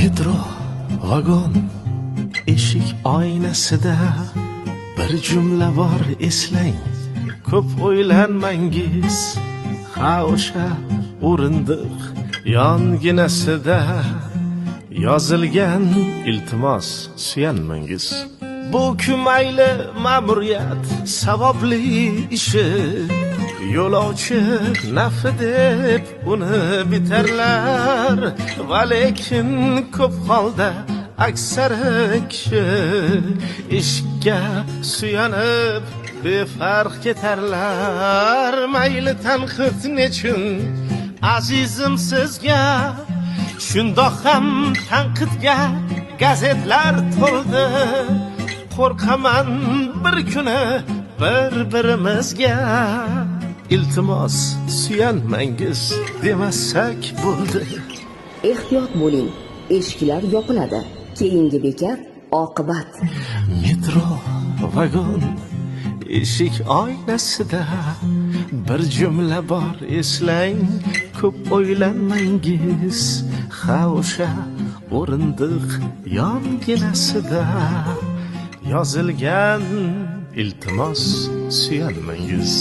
metro vagon eshik oynasida bir jumla bor eslang, ko'p o'ylanmangiz. Ha o'sha o'rindiq yonginasida yozilgan iltimos suyanmangiz. Bu kumayli ma'muriyat savobli ishi, yo'lovchi nafi deb uni bitarlar, va lekin ko'p holda aksari kishi ishga suyanib befarq ketarlar. Mayli tanqid nechun azizim sizga, shundoq ham tanqidga gazetlar to'ldi. Qo'rqaman bir kuni bir-birimizga iltimos suyanmangiz demasak bo'ldi. Ehtiyot bo'ling, eshiklar yopiladi. Keyingi bekat oqibat. Metro vagon eshik oynasida bir jumla bor eslang, ko'p o'ylanmangiz. Ha o'sha o'rindiq yonginasida yozilgan iltimos suyanmangiz.